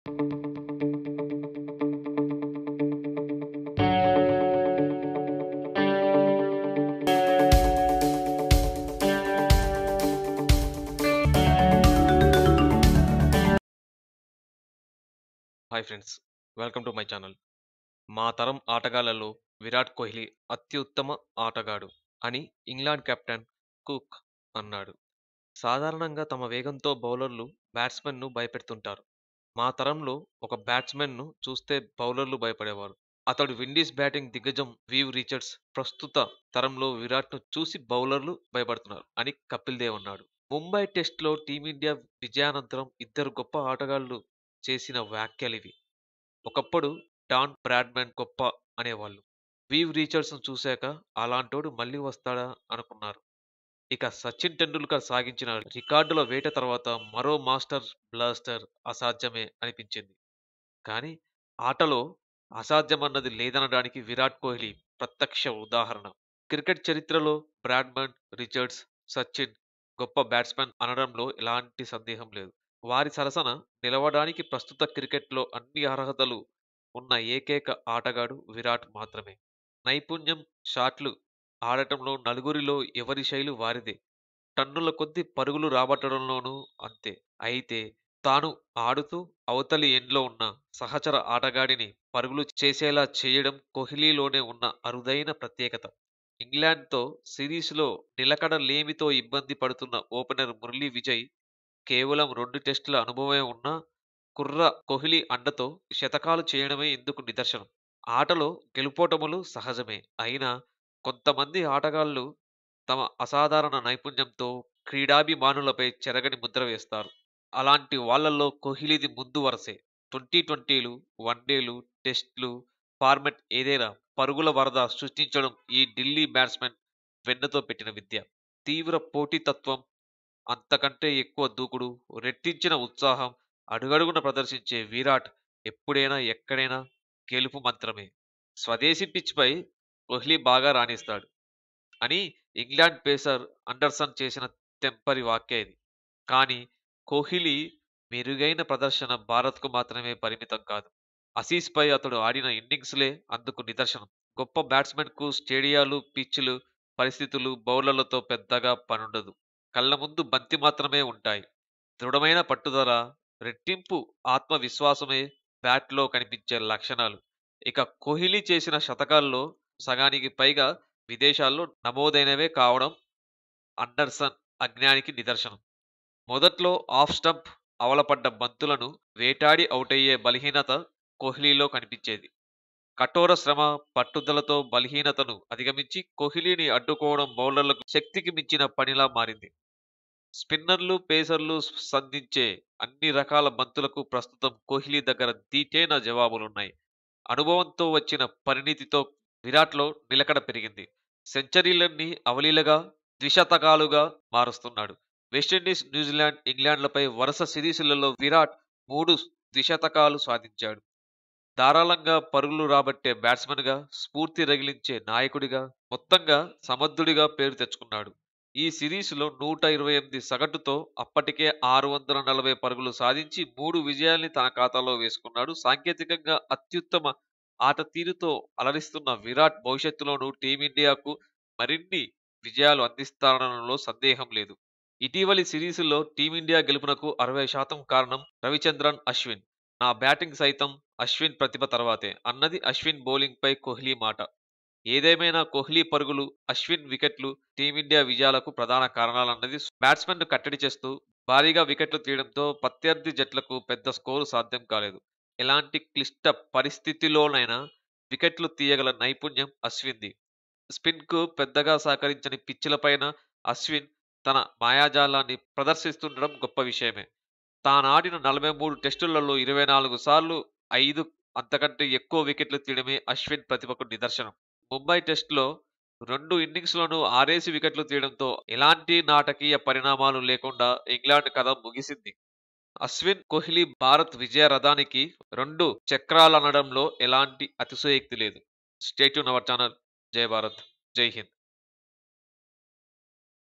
Hi friends, welcome to my channel. మా తరం ఆటగాళ్లలో విరాట్ కోహ్లీ అత్యుత్తమ ఆటగాడు అని ఇంగ్లాండ్ కెప్టెన్ కుక్ అన్నాడు. సాధారణంగా తమ వేగంతో బౌలర్లు బ్యాట్స్మెన్ను భయపెడుతుంటారు. మా తరంలో ఒక బ్యాట్స్మెన్ను చూస్తే బౌలర్లు భయపడేవారు. అతడు విండీస్ బ్యాటింగ్ దిగ్గజం వీవ్ రిచర్డ్స్. ప్రస్తుత తరంలో విరాట్ను చూసి బౌలర్లు భయపడుతున్నారు అని కపిల్ దేవ్ అన్నాడు. ముంబై టెస్ట్లో టీమిండియా విజయానంతరం ఇద్దరు గొప్ప ఆటగాళ్లు చేసిన వ్యాఖ్యలివి. ఒకప్పుడు డాన్ బ్రాడ్మన్ గొప్ప అనేవాళ్ళు. వీవ్ రిచర్డ్స్‌ను చూశాక అలాంటోడు మళ్ళీ వస్తాడా అనుకున్నారు. ఇక సచిన్ టెండూల్కర్ సాగించిన రికార్డుల వేట తర్వాత మరో మాస్టర్ బ్లాస్టర్ అసాధ్యమే అనిపించింది. కానీ ఆటలో అసాధ్యమన్నది లేదనడానికి విరాట్ కోహ్లీ ప్రత్యక్ష ఉదాహరణ. క్రికెట్ చరిత్రలో బ్రాడ్మన్, రిచర్డ్స్, సచిన్ గొప్ప బ్యాట్స్‌మెన్ అనడంలో ఎలాంటి సందేహం లేదు. వారి సరసన నిలవడానికి ప్రస్తుత క్రికెట్‌లో అన్ని అర్హతలు ఉన్న ఏకైక ఆటగాడు విరాట్ మాత్రమే. నైపుణ్యం, షాట్లు ఆడటంలో నలుగురిలో ఎవరి శైలి వారిదే. టన్నుల కొద్దీ పరుగులు రాబట్టడంలోనూ అంతే. అయితే తాను ఆడుతూ అవతలి ఎండ్‌లో ఉన్న సహచర ఆటగాడిని పరుగులు చేసేలా చేయడం కోహ్లీలోనే ఉన్న అరుదైన ప్రత్యేకత. ఇంగ్లాండ్‌తో సిరీస్‌లో నిలకడ లేమితో ఇబ్బంది పడుతున్న ఓపెనర్ మురళీ విజయ్ కేవలం 2 టెస్టుల అనుభవమే ఉన్నా కుర్ర కోహ్లీ అండతో శతకాలు చేయడమే ఇందుకు నిదర్శనం. ఆటలో గెలుపోటములు సహజమే. అయినా కొంతమంది ఆటగాళ్లు తమ అసాధారణ నైపుణ్యంతో క్రీడాభిమానులపై చెరగని ముద్ర వేస్తారు. అలాంటి వాళ్ళల్లో కోహ్లీది ముందు వరసే. 2020లు, వన్డేలు, టెస్టులు ఫార్మాట్ ఏదైనా పరుగుల వరద సృష్టించడం ఈ ఢిల్లీ బ్యాట్స్‌మెన్ వెన్నతో పెట్టిన విద్య. తీవ్ర పోటీతత్వం, అంతకంటే ఎక్కువ దూకుడు, రెట్టించిన ఉత్సాహం అడుగడుగున ప్రదర్శించే విరాట్ ఎప్పుడైనా, ఎక్కడైనా గెలుపు మంత్రమే. స్వదేశీ పిచ్‌పై కోహ్లీ బాగా రాణిస్తాడు అని ఇంగ్లాండ్ పేసర్ అండర్సన్ చేసిన తెంపరి వ్యాఖ్య ఇది. కానీ కోహ్లీ మెరుగైన ప్రదర్శన భారత్‌కు మాత్రమే పరిమితం కాదు. ఆసీస్‌పై అతడు ఆడిన ఇన్నింగ్స్‌లే అందుకు నిదర్శనం. గొప్ప బ్యాట్స్‌మెన్‌కు స్టేడియాలు, పిచ్‌లు, పరిస్థితులు, బౌలర్లతో పెద్దగా పనుండదు. కళ్ల ముందు బంతి మాత్రమే ఉంటాయి. దృఢమైన పట్టుదల, రెట్టింపు ఆత్మవిశ్వాసమే బ్యాట్‌లో కనిపించే లక్షణాలు. ఇక కోహ్లీ చేసిన శతకాల్లో సగానికి పైగా విదేశాల్లో నమోదైనవే కావడం అండర్సన్ అజ్ఞానికి నిదర్శనం. మొదట్లో ఆఫ్ స్టంప్ అవలపడ్డ బంతులను వేటాడి ఔటయ్యే బలహీనత కోహ్లీలో కనిపించేది. కఠోర శ్రమ, పట్టుదలతో బలహీనతను అధిగమించి కోహ్లీని అడ్డుకోవడం బౌలర్లకు శక్తికి మించిన పనిలా మారింది. స్పిన్నర్లు, పేసర్లు సంధించే అన్ని రకాల బంతులకు ప్రస్తుతం కోహ్లీ దగ్గర దీటైన జవాబులున్నాయి. అనుభవంతో వచ్చిన పరిణితితో విరాట్లో నిలకడ పెరిగింది. సెంచరీలన్నీ అవలీలగా ద్విశతకాలుగా మారుస్తున్నాడు. వెస్టిండీస్, న్యూజిలాండ్, ఇంగ్లాండ్లపై వరుస సిరీసులలో విరాట్ 3 ద్విశతకాలు సాధించాడు. ధారాళంగా పరుగులు రాబట్టే బ్యాట్స్‌మెన్‌గా, స్ఫూర్తి రగిలించే నాయకుడిగా, మొత్తంగా సమర్థుడిగా పేరు తెచ్చుకున్నాడు. ఈ సిరీస్‌లో 128 సగటుతో అప్పటికే 640 పరుగులు సాధించి 3 విజయాల్ని తన ఖాతాలో వేసుకున్నాడు. సాంకేతికంగా అత్యుత్తమ ఆట తీరుతో అలరిస్తున్న విరాట్ భవిష్యత్తులోనూ టీమిండియాకు మరిన్ని విజయాలు అందిస్తాడనడంలో సందేహం లేదు. ఇటీవలి సిరీస్‌లో టీమిండియా గెలుపునకు 60% కారణం రవిచంద్రన్ అశ్విన్. నా బ్యాటింగ్ సైతం అశ్విన్ ప్రతిభ తర్వాతే అన్నది అశ్విన్ బౌలింగ్‌పై కోహ్లీ మాట. ఏదేమైనా కోహ్లీ పరుగులు, అశ్విన్ వికెట్లు టీమిండియా విజయాలకు ప్రధాన కారణాలన్నది బ్యాట్స్‌మెన్‌ను కట్టడి చేస్తూ భారీగా వికెట్లు తీయడంతో ప్రత్యర్థి జట్లకు పెద్ద స్కోరు సాధ్యం కాలేదు. ఎలాంటి క్లిష్ట పరిస్థితిలోనైనా వికెట్లు తీయగల నైపుణ్యం అశ్విన్‌ది. స్పిన్‌కు పెద్దగా సహకరించని పిచ్‌లపైన అశ్విన్ తన మాయాజాలాన్ని ప్రదర్శిస్తుండడం గొప్ప విషయమే. తానాడిన 43 టెస్టులలో 24 సార్లు 5 అంతకంటే ఎక్కువ వికెట్లు తీయడమే అశ్విన్ ప్రతిభకు నిదర్శనం. ముంబై టెస్ట్‌లో 2 ఇన్నింగ్స్‌లోనూ 6 వికెట్లు తీయడంతో ఎలాంటి నాటకీయ పరిణామాలు లేకుండా ఇంగ్లాండ్ కథ ముగిసింది. అశ్విన్, కోహ్లీ భారత్ విజయ రథానికి 2 చక్రాలనడంలో ఎలాంటి అతిశయోక్తి లేదు. Stay tune our channel. జై భారత్, జై హింద్.